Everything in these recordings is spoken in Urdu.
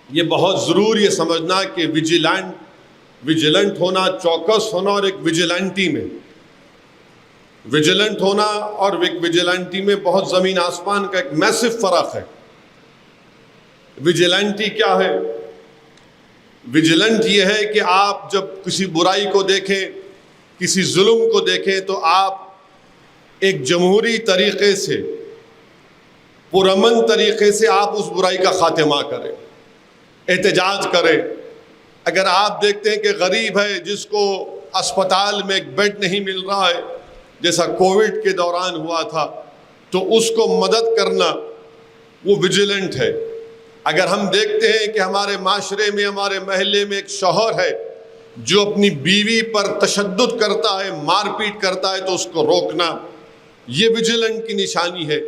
یہ بہت ضروری ہے سمجھنا کہ ویجیلنٹ ہونا، چوکس ہونا اور ایک ویجیلنٹی میں، ویجیلنٹ ہونا اور ایک ویجیلنٹی میں بہت زمین آسمان کا ایک میسو فرق ہے۔ ویجیلنٹی کیا ہے؟ ویجیلنٹ یہ ہے کہ آپ جب کسی برائی کو دیکھیں، کسی ظلم کو دیکھیں، تو آپ ایک جمہوری طریقے سے، پرامن طریقے سے آپ اس برائی کا خاتمہ کریں، احتجاج کریں۔ اگر آپ دیکھتے ہیں کہ غریب ہے، جس کو اسپتال میں ایک بیڈ نہیں مل رہا ہے، جیسا کووڈ کے دوران ہوا تھا، تو اس کو مدد کرنا وہ ویجیلنٹ ہے۔ اگر ہم دیکھتے ہیں کہ ہمارے معاشرے میں، ہمارے محلے میں ایک شوہر ہے جو اپنی بیوی پر تشدد کرتا ہے، مار پیٹ کرتا ہے، تو اس کو روکنا، یہ ویجیلنٹ کی نشانی ہے۔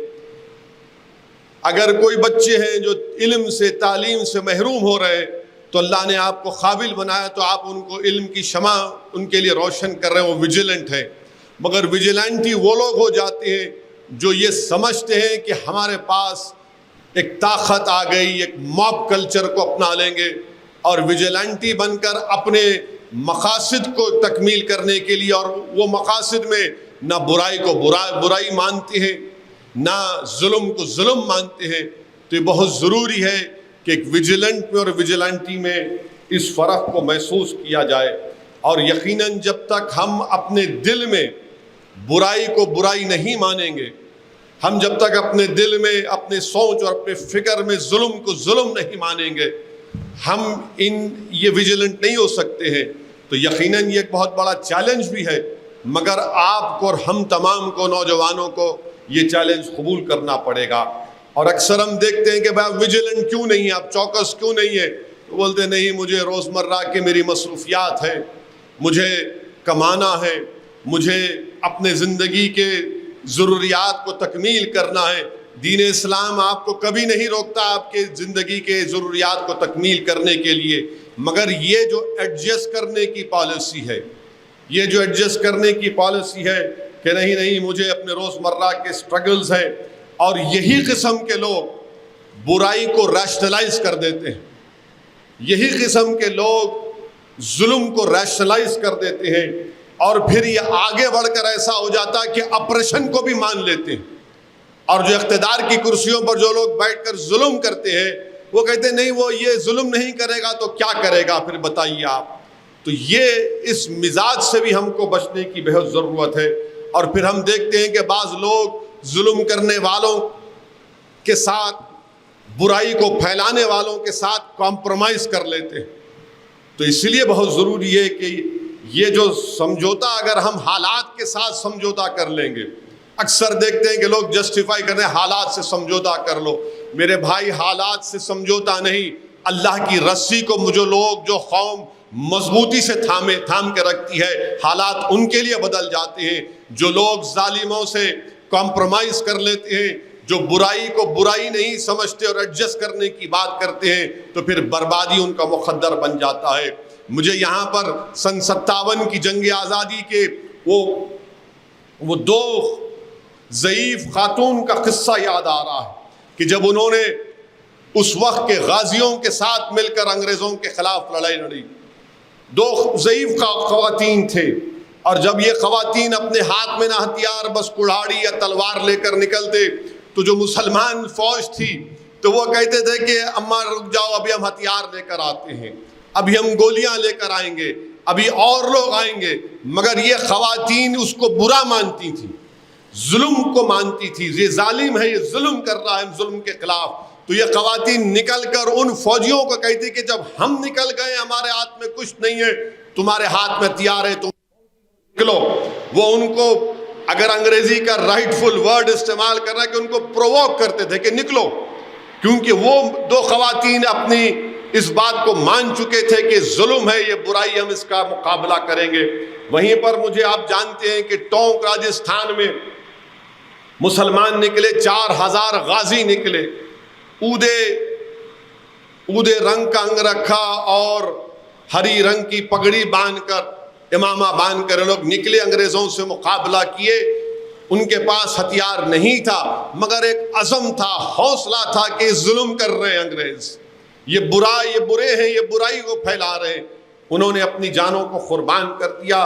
اگر کوئی بچے ہیں جو علم سے، تعلیم سے محروم ہو رہے ہیں، تو اللہ نے آپ کو قابل بنایا، تو آپ ان کو علم کی شمع ان کے لیے روشن کر رہے ہیں، وہ ویجیلنٹ ہے۔ مگر ویجیلنٹی وہ لوگ ہو جاتے ہیں جو یہ سمجھتے ہیں کہ ہمارے پاس ایک طاقت آ گئی، ایک موب کلچر کو اپنا لیں گے، اور ویجیلنٹی بن کر اپنے مقاصد کو تکمیل کرنے کے لیے، اور وہ مقاصد میں نہ برائی کو برائی مانتے ہیں، نہ ظلم کو ظلم مانتے ہیں۔ تو یہ بہت ضروری ہے کہ ایک ویجیلنٹ میں اور ویجیلنٹی میں اس فرق کو محسوس کیا جائے، اور یقیناً جب تک ہم اپنے دل میں برائی کو برائی نہیں مانیں گے، ہم جب تک اپنے دل میں، اپنے سوچ اور اپنے فکر میں ظلم کو ظلم نہیں مانیں گے، ہم یہ ویجیلنٹ نہیں ہو سکتے ہیں۔ تو یقیناً یہ ایک بہت بڑا چیلنج بھی ہے، مگر آپ کو اور ہم تمام کو، نوجوانوں کو، یہ چیلنج قبول کرنا پڑے گا۔ اور اکثر ہم دیکھتے ہیں کہ بھائی ویجیلنٹ کیوں نہیں ہے، آپ چوکس کیوں نہیں ہے؟ تو بولتے نہیں، مجھے روزمرہ کے میری مصروفیات ہیں، مجھے کمانا ہے، مجھے اپنے زندگی کے ضروریات کو تکمیل کرنا ہے۔ دین اسلام آپ کو کبھی نہیں روکتا آپ کے زندگی کے ضروریات کو تکمیل کرنے کے لیے، مگر یہ جو ایڈجسٹ کرنے کی پالیسی ہے، یہ جو ایڈجسٹ کرنے کی پالیسی ہے کہ نہیں مجھے اپنے روزمرہ کے سٹرگلز ہیں، اور یہی قسم کے لوگ برائی کو ریشنلائز کر دیتے ہیں، یہی قسم کے لوگ ظلم کو ریشنلائز کر دیتے ہیں، اور پھر یہ آگے بڑھ کر ایسا ہو جاتا ہے کہ اپریشن کو بھی مان لیتے ہیں۔ اور جو اقتدار کی کرسیوں پر جو لوگ بیٹھ کر ظلم کرتے ہیں، وہ کہتے ہیں نہیں، وہ یہ ظلم نہیں کرے گا تو کیا کرے گا پھر بتائیے آپ۔ تو یہ اس مزاج سے بھی ہم کو بچنے کی بہت ضرورت ہے۔ اور پھر ہم دیکھتے ہیں کہ بعض لوگ ظلم کرنے والوں کے ساتھ، برائی کو پھیلانے والوں کے ساتھ کمپرومائز کر لیتے ہیں۔ تو اس لیے بہت ضروری ہے کہ یہ جو سمجھوتا، اگر ہم حالات کے ساتھ سمجھوتا کر لیں گے، اکثر دیکھتے ہیں کہ لوگ جسٹیفائی کرتے ہیں حالات سے سمجھوتا کر لو۔ میرے بھائی، حالات سے سمجھوتا نہیں، اللہ کی رسی کو جو قوم مضبوطی سے تھام کے رکھتی ہے، حالات ان کے لیے بدل جاتے ہیں۔ جو لوگ ظالموں سے کمپرومائز کر لیتے ہیں، جو برائی کو برائی نہیں سمجھتے اور ایڈجسٹ کرنے کی بات کرتے ہیں، تو پھر بربادی ان کا مقدر بن جاتا ہے۔ مجھے یہاں پر سن 57 کی جنگ آزادی کے وہ دو ضعیف خاتون کا قصہ یاد آ رہا ہے کہ جب انہوں نے اس وقت کے غازیوں کے ساتھ مل کر انگریزوں کے خلاف لڑائی لڑی، دو ضعیف خواتین تھے، اور جب یہ خواتین اپنے ہاتھ میں نہ ہتھیار، بس کڑھاڑی یا تلوار لے کر نکلتے، تو جو مسلمان فوج تھی تو وہ کہتے تھے کہ اماں رک جاؤ، ابھی ہم ہتھیار لے کر آتے ہیں، ابھی ہم گولیاں لے کر آئیں گے، ابھی اور لوگ آئیں گے۔ مگر یہ خواتین اس کو برا مانتی تھیں، ظلم کو مانتی تھی، یہ ظالم ہے، یہ ظلم کر رہا ہے، ظلم کے خلاف۔ تو یہ خواتین نکل کر ان فوجیوں کو کہتی کہ جب ہم نکل گئے، ہمارے ہاتھ میں کچھ نہیں ہے، تمہارے ہاتھ میں ہتھیار ہے، تم نکلو۔ وہ ان کو، اگر انگریزی کا رائٹ فل ورڈ استعمال کر رہا ہے، کہ ان کو پرووک کرتے تھے کہ نکلو، کیونکہ وہ دو خواتین اپنی اس بات کو مان چکے تھے کہ ظلم ہے، یہ برائی، ہم اس کا مقابلہ کریں گے۔ وہیں پر مجھے آپ جانتے ہیں کہ ٹونک راجستھان میں مسلمان نکلے، 4000 غازی نکلے، اودے رنگ کا انگ رکھا اور ہری رنگ کی پگڑی باندھ کر، امامہ باندھ کر لوگ نکلے، انگریزوں سے مقابلہ کیے۔ ان کے پاس ہتھیار نہیں تھا، مگر ایک عزم تھا، حوصلہ تھا کہ ظلم کر رہے انگریز، یہ برے ہیں، یہ برائی کو پھیلا رہے ہیں. انہوں نے اپنی جانوں کو قربان کر دیا.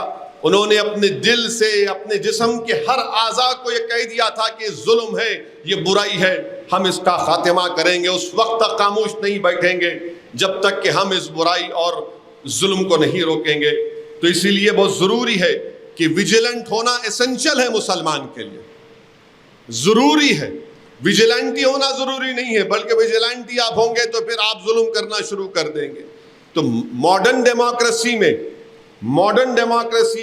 انہوں نے اپنے دل سے، اپنے جسم کے ہر اعضاء کو یہ کہہ دیا تھا کہ ظلم ہے، یہ برائی ہے، ہم اس کا خاتمہ کریں گے. اس وقت تک خاموش نہیں بیٹھیں گے جب تک کہ ہم اس برائی اور ظلم کو نہیں روکیں گے. تو اسی لیے بہت ضروری ہے کہ ویجیلنٹ ہونا ایسنشل ہے مسلمان کے لیے، ضروری ہے. ویجیلنٹی ہونا ضروری نہیں ہے، بلکہ ویجیلنٹی آپ ہوں گے تو پھر آپ ظلم کرنا شروع کر دیں گے. تو ماڈرن ڈیموکریسی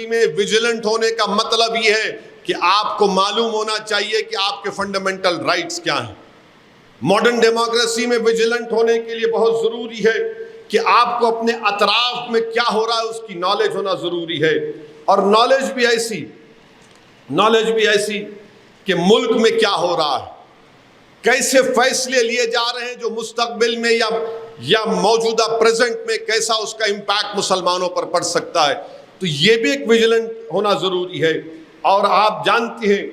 میں ویجیلنٹ ہونے کا مطلب یہ ہے کہ آپ کو معلوم ہونا چاہیے کہ آپ کے فنڈامنٹل رائٹس کیا ہیں. ماڈرن ڈیموکریسی میں ویجیلنٹ ہونے کے لیے بہت ضروری ہے کہ آپ کو اپنے اطراف میں کیا ہو رہا ہے اس کی نالج ہونا ضروری ہے. اور نالج بھی ایسی کہ ملک میں کیا ہو رہا ہے، کیسے فیصلے لیے جا رہے ہیں جو مستقبل میں یا موجودہ پریزنٹ میں کیسا اس کا امپیکٹ مسلمانوں پر پڑ سکتا ہے. تو یہ بھی ایک ویجیلنٹ ہونا ضروری ہے. اور آپ جانتے ہیں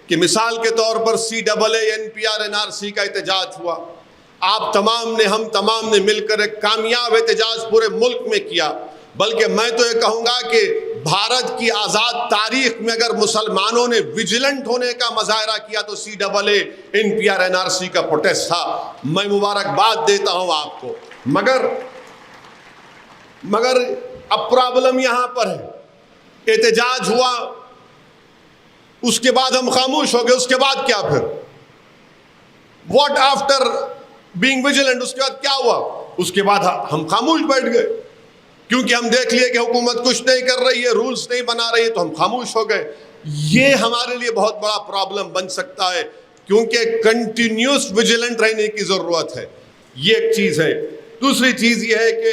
کہ مثال کے طور پر CAA NPR NRC کا احتجاج ہوا. ہم تمام نے مل کر ایک کامیاب احتجاج پورے ملک میں کیا. بلکہ میں تو یہ کہوں گا کہ بھارت کی آزاد تاریخ میں اگر مسلمانوں نے ویجیلنٹ ہونے کا مظاہرہ کیا تو CAA NPR NRC کا پروٹیسٹ تھا. میں مبارکباد دیتا ہوں آپ کو. مگر اب پرابلم یہاں پر ہے، احتجاج ہوا، اس کے بعد ہم خاموش ہو گئے. اس کے بعد کیا پھر؟ What after being vigilant? اس کے بعد کیا ہوا؟ اس کے بعد ہم خاموش بیٹھ گئے کیونکہ ہم دیکھ لیے کہ حکومت کچھ نہیں کر رہی ہے، رولز نہیں بنا رہی ہے، تو ہم خاموش ہو گئے. یہ ہمارے لیے بہت بڑا پرابلم بن سکتا ہے کیونکہ کنٹینیوس ویجیلنٹ رہنے کی ضرورت ہے. یہ ایک چیز ہے. دوسری چیز یہ ہے کہ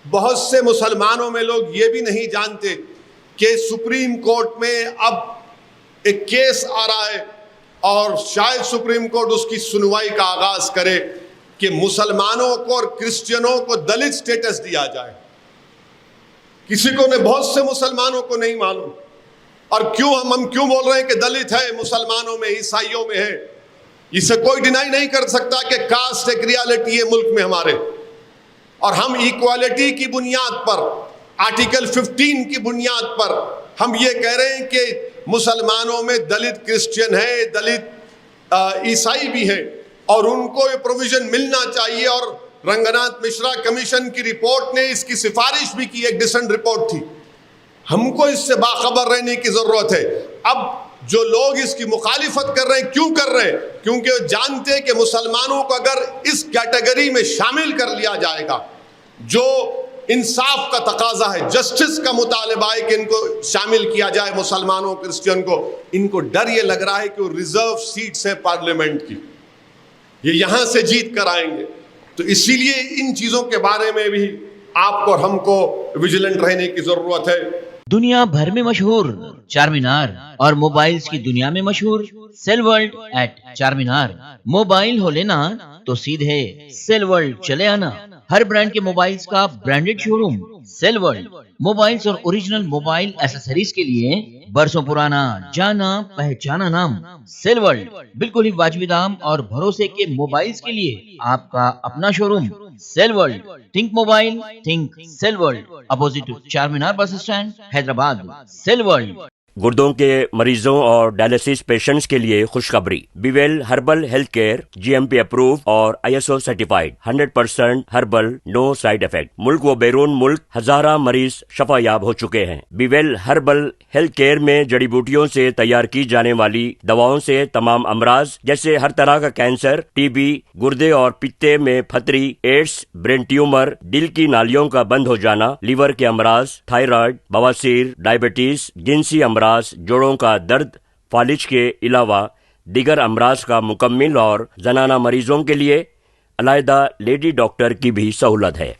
بہت سے مسلمانوں میں لوگ یہ بھی نہیں جانتے کہ سپریم کورٹ میں اب ایک کیس آ رہا ہے اور شاید سپریم کورٹ اس کی سنوائی کا آغاز کرے کہ مسلمانوں کو اور کرسچنوں کو دلت سٹیٹس دیا جائے. بہت سے مسلمانوں کو نہیں معلوم. اور ہم کیوں بول رہے ہیں کہ دلت ہے؟ مسلمانوں میں، عیسائیوں میں ہے. اسے کوئی ڈینائی نہیں کر سکتا کہ کاسٹ ایک ریالٹی ہے ملک میں ہمارے. اور ہم ایکوالٹی کی بنیاد پر، آرٹیکل 15 کی بنیاد پر ہم یہ کہہ رہے ہیں کہ مسلمانوں میں دلت کرسچن ہے، دلت عیسائی بھی ہے، اور ان کو یہ پروویژن ملنا چاہیے. اور رنگناتھ مشرا کمیشن کی رپورٹ نے اس کی سفارش بھی کی، ایک ڈسنٹ رپورٹ تھی. ہم کو اس سے باخبر رہنے کی ضرورت ہے. اب جو لوگ اس کی مخالفت کر رہے ہیں، کیوں کر رہے ہیں؟ کیونکہ وہ جانتے ہیں کہ مسلمانوں کو اگر اس کیٹیگری میں شامل کر لیا جائے گا، جو انصاف کا تقاضا ہے، جسٹس کا مطالبہ ہے کہ ان کو شامل کیا جائے، مسلمانوں کرسچن کو، ان کو ڈر یہ لگ رہا ہے کہ وہ ریزرو سیٹس ہیں پارلیمنٹ کی، یہ یہاں سے جیت کر آئیں گے. تو اسی لیے ان چیزوں کے بارے میں بھی آپ کو اور ہم کو ویجیلنٹ رہنے کی ضرورت ہے. دنیا بھر میں مشہور چار مینار اور موبائلز کی دنیا میں مشہور سیل ورلڈ ایٹ چار مینار. موبائل ہو لینا تو سیدھے سیل ورلڈ چلے آنا. ہر برانڈ کے موبائلز کا برانڈڈ شو روم سیل ورلڈ. موبائلز اور اوریجنل موبائل ایسیسریز کے لیے برسوں پرانا جانا پہچانا نام سیل ورلڈ. بالکل ہی واجبی دام اور بھروسے کے موبائلز کے لیے آپ کا اپنا showroom cell world. Think mobile think cell world. Opposite Charminar bus stand Hyderabad. Cell world. گردوں کے مریضوں اور ڈائلسس پیشنٹس کے لیے خوشخبری. بیویل herbal health care GMP approve اور ISO certified. 100% herbal, no side effect. ملک و بیرون ملک ہزارہ مریض شفا یاب ہو چکے ہیں. بیویل ہربل ہیلتھ کیئر میں جڑی بوٹیوں سے تیار کی جانے والی دواؤں سے تمام امراض جیسے ہر طرح کا کینسر، TB، گردے اور پتے میں پھتری، ایڈز، برین ٹیومر، دل کی نالیوں کا بند ہو جانا، لیور کے امراض، تھائرائیڈ، بواسیر، ڈائبٹیز، جنسی امراض، جوڑوں کا درد، فالج کے علاوہ دیگر امراض کا مکمل اور زنانہ مریضوں کے لیے علیحدہ لیڈی ڈاکٹر کی بھی سہولت ہے.